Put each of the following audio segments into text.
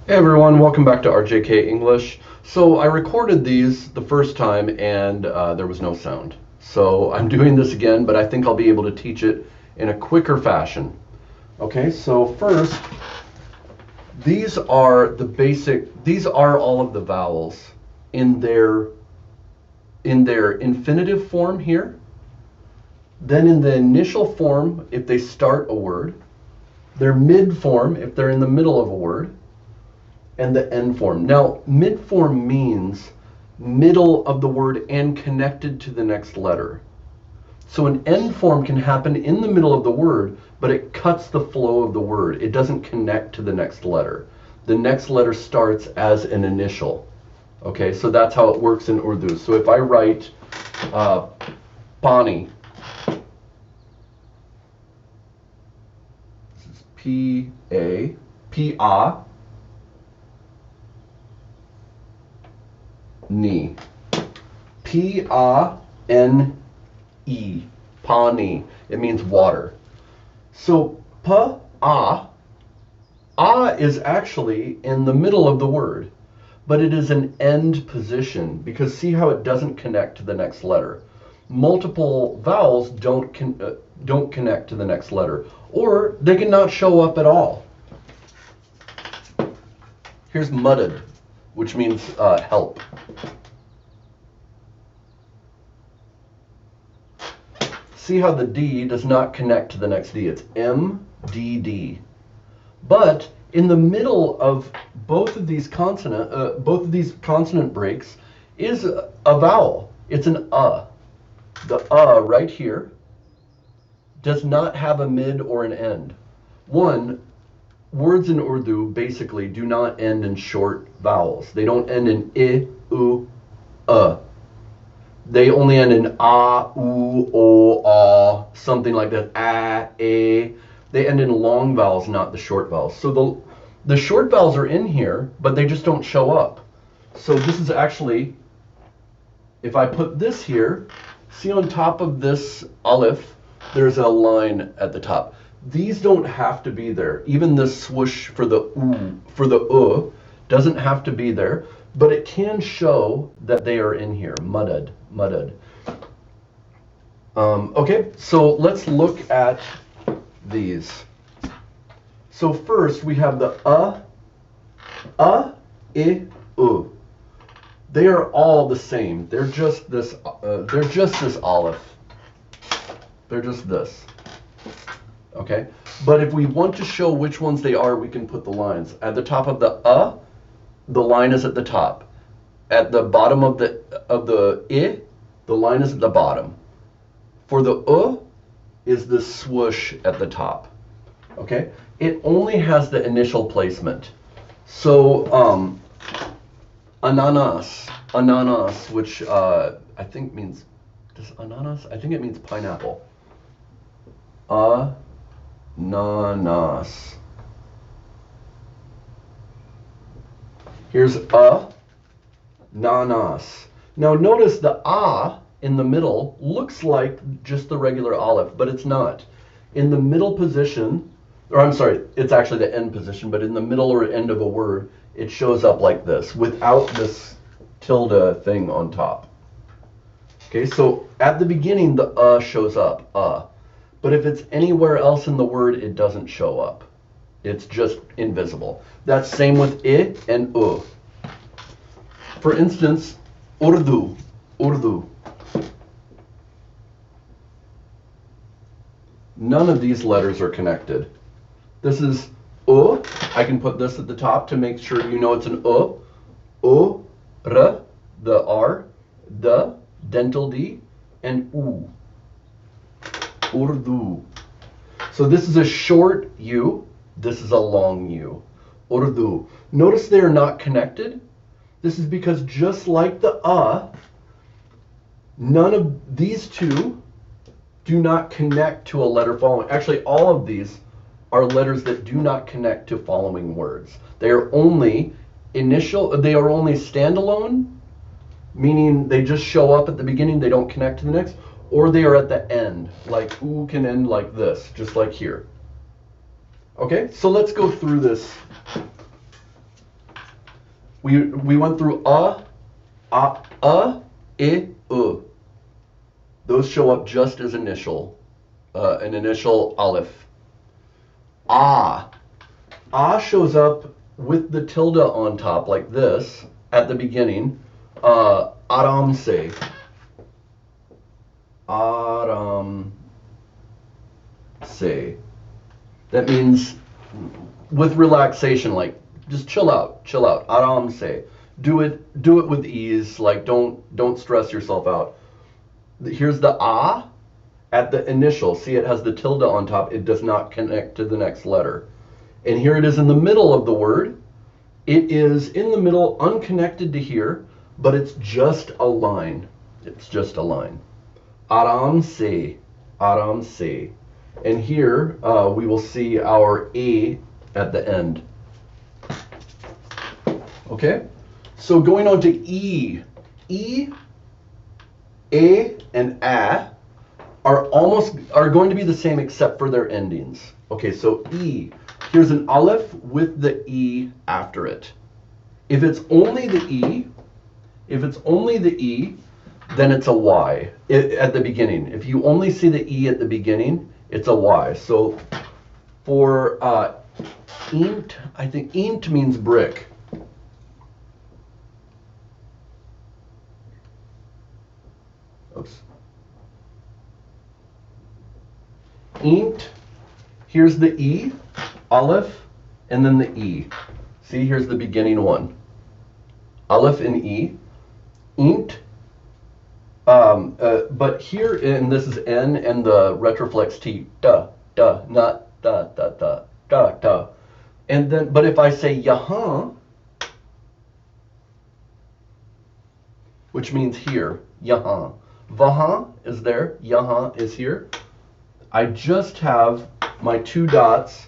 Hey everyone, welcome back to RJK English. So I recorded these the first time and there was no sound. So I'm doing this again, but I think I'll be able to teach it in a quicker fashion. Okay, so first, these are all of the vowels in their infinitive form here. Then in the initial form, if they start a word, their mid form if they're in the middle of a word, and the end form. Now, mid form means middle of the word and connected to the next letter. So an end form can happen in the middle of the word, but it cuts the flow of the word. It doesn't connect to the next letter. The next letter starts as an initial. Okay, so that's how it works in Urdu. So if I write pani, this is P-A, P-A, ni. P-A-N-E. Pani. It means water. So pa-a, is actually in the middle of the word, but it is an end position because see how it doesn't connect to the next letter. Multiple vowels don't connect to the next letter, or they can not show up at all. Here's mudded, which means help. See how the D does not connect to the next D. It's M-D-D. But in the middle of both of these consonant breaks is a vowel. It's an The right here does not have a mid or an end. Words in Urdu basically do not end in short vowels. They don't end in I, U, They only end in A, U, O, A, something like that. A, A. They end in long vowels, not the short vowels. So the short vowels are in here, but they just don't show up. So this is actually, if I put this here, see on top of this aleph, there's a line at the top. These don't have to be there. Even this swoosh for the U, doesn't have to be there, but it can show that they are in here, mudded. Okay, so let's look at these. So first we have the I, U. They are all the same. They're just this aleph. They're just this. Okay, but if we want to show which ones they are, we can put the lines. At the top of the line is at the top. At the bottom of the I, the line is at the bottom. For the is the swoosh at the top. Okay, it only has the initial placement. So ananas, which I think means, does ananas? I think it means pineapple. Ananas. Here's nanas. Now notice the in the middle looks like just the regular aleph, but it's not. In the middle position, or I'm sorry, it's actually the end position, but in the middle or end of a word, it shows up like this without this tilde thing on top. Okay, so at the beginning, the shows up, but if it's anywhere else in the word, it doesn't show up. It's just invisible. That's same with I and U. For instance, Urdu. None of these letters are connected. This is U. I can put this at the top to make sure you know it's an U. U, R, the R, the dental D, and U. Urdu. So this is a short U. This is a long U. Urdu. Notice they are not connected. This is because just like the none of these two do not connect to a letter following. Actually, all of these are letters that do not connect to following words. They are only standalone, meaning they just show up at the beginning, they don't connect to the next, or they are at the end, like U can end like this, just like here. Okay, so let's go through this We went through I, U. Those show up just as an initial aleph. Ah shows up with the tilde on top like this at the beginning. Aram se. Aram se. That means with relaxation, like just chill out. Aram se. Do it with ease. Like don't stress yourself out. Here's the at the initial. See, it has the tilde on top. It does not connect to the next letter. And here it is in the middle of the word. It is in the middle, unconnected to here, but it's just a line. It's just a line. Aram se. Aram se. And here we will see our A at the end. Okay? So going on to E. E, A, and A are going to be the same except for their endings. Okay, so E. Here's an aleph with the E after it. If it's only the E, then it's a Y at the beginning. If you only see the E at the beginning, it's a Y. So for eent, I think eent means brick. Oops. Eent, here's the E, aleph, and then the E. See, here's the beginning one. Aleph and E. Eent. But here, and this is N and the retroflex T. Da, not da. And then, but if I say yahan, which means here, yahan. Vahan is there, yahan is here. I just have my two dots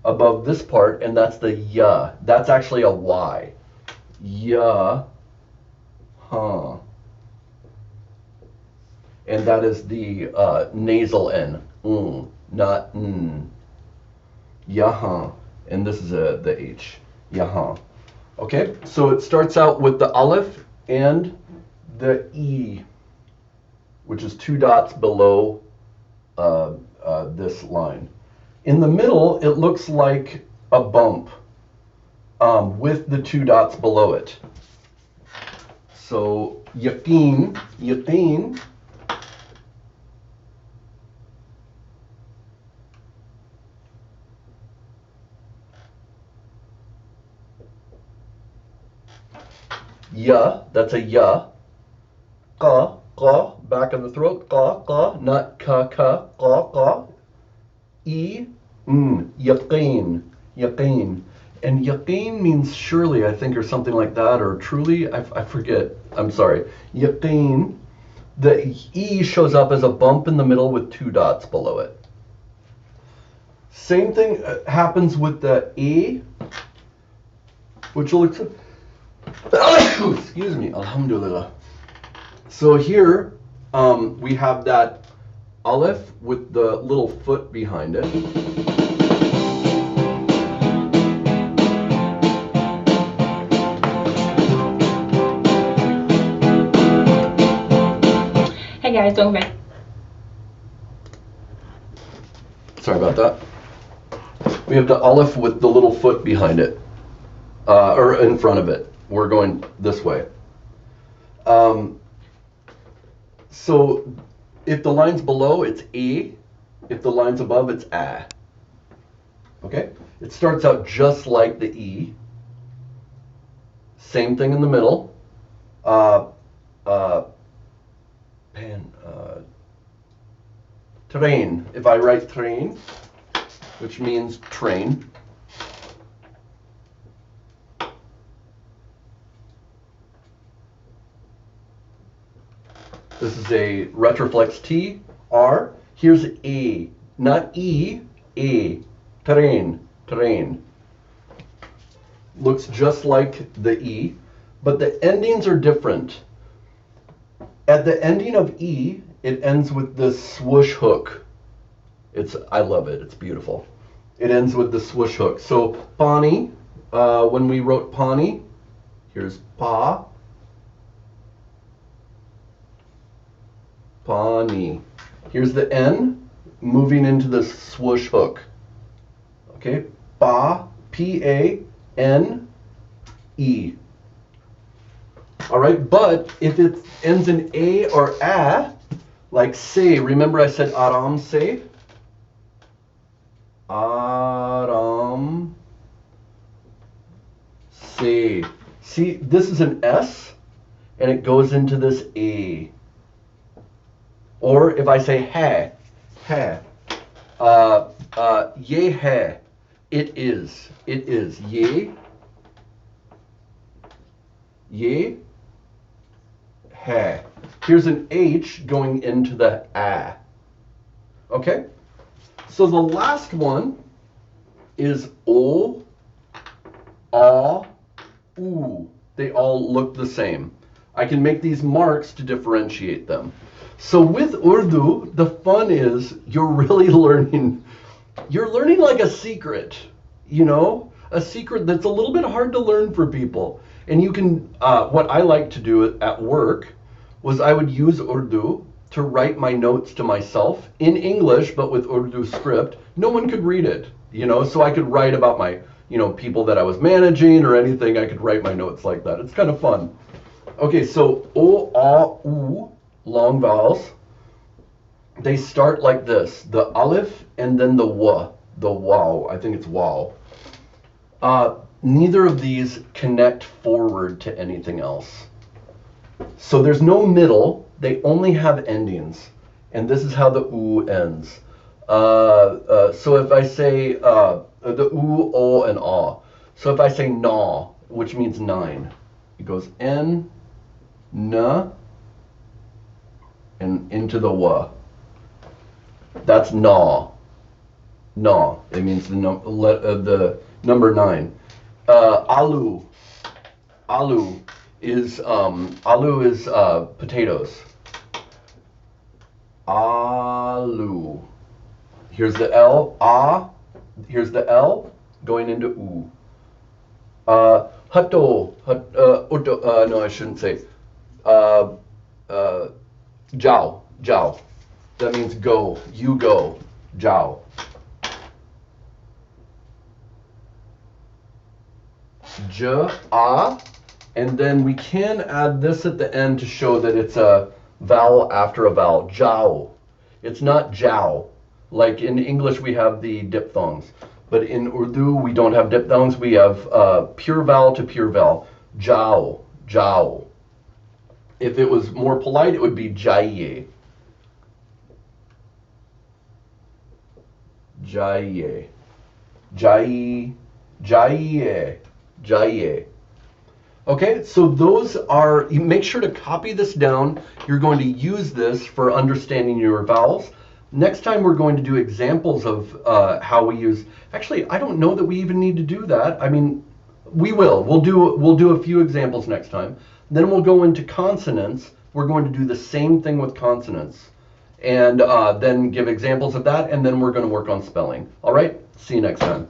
above this part, and that's the ya. That's actually a Y. Ya, huh. And that is the nasal N, not n. Yahan. And this is the H, yahan. Okay, so it starts out with the aleph and the E, which is two dots below this line. In the middle, it looks like a bump with the two dots below it. So yaqeen, ya, that's a ya. Qa, back of the throat, qa, not ka, qa. E, yaqeen. And yaqeen means surely, I think, or something like that, or truly, I forget. I'm sorry. Yaqeen, the E shows up as a bump in the middle with two dots below it. Same thing happens with the A, which will excuse me, alhamdulillah. So here we have that aleph with the little foot behind it. Hey guys, welcome back. Sorry about that. We have the aleph with the little foot behind it, or in front of it. We're going this way. So if the line's below, it's A. If the line's above, it's A. Okay? It starts out just like the E. Same thing in the middle. Train. If I write train, which means train. This is a retroflex T, R. Here's A, not E, A. Train. Looks just like the E, but the endings are different. At the ending of E, it ends with this swoosh hook. I love it, it's beautiful. It ends with the swoosh hook. So Pani, when we wrote Pani, Here's pa, pani. Here's the N moving into the swoosh hook. Okay, pa, P-A-N-E. All right, but if it ends in A or A, like say, remember I said aram se? Aram se. See, this is an S, and it goes into this A. Or if I say ha, ye ha, it is, ye ha. Here's an H going into the A. Okay? So the last one is O, A, U. They all look the same. I can make these marks to differentiate them. So with Urdu, the fun is you're really learning like a secret, you know, a secret that's a little bit hard to learn for people. And you can, what I like to do at work was I would use Urdu to write my notes to myself in English, but with Urdu script. No one could read it, you know, so I could write about my, you know, people that I was managing or anything. I could write my notes like that. It's kind of fun. Okay, so O, A, U, long vowels, they start like this, the aleph and then the wa, the wow. I think it's wow. Neither of these connect forward to anything else. So there's no middle, they only have endings. And this is how the U ends. So if I say the U, O, and A. So if I say na, which means 9, it goes N, N, and into the wa. That's na. Na. It means the number 9. Alu. Alu is potatoes. Alu. Here's the L. A. Here's the L going into U. Hato. No, I shouldn't say. Jiao. Jiao. That means go. You go. Jiao. J, A, and then we can add this at the end to show that it's a vowel after a vowel. Jiao. It's not jiao. Like in English we have the diphthongs, but in Urdu we don't have diphthongs. We have pure vowel to pure vowel. Jiao. Jiao. If it was more polite, it would be jaiye. Jaiye. Jai. Jaiye. Jaiye. Okay, so those are, you make sure to copy this down. You're going to use this for understanding your vowels. Next time we're going to do examples of how we use, actually, I don't know that we even need to do that. I mean, we will. We'll do a few examples next time. Then we'll go into consonants. We're going to do the same thing with consonants. And then give examples of that, and then we're going to work on spelling. All right, see you next time.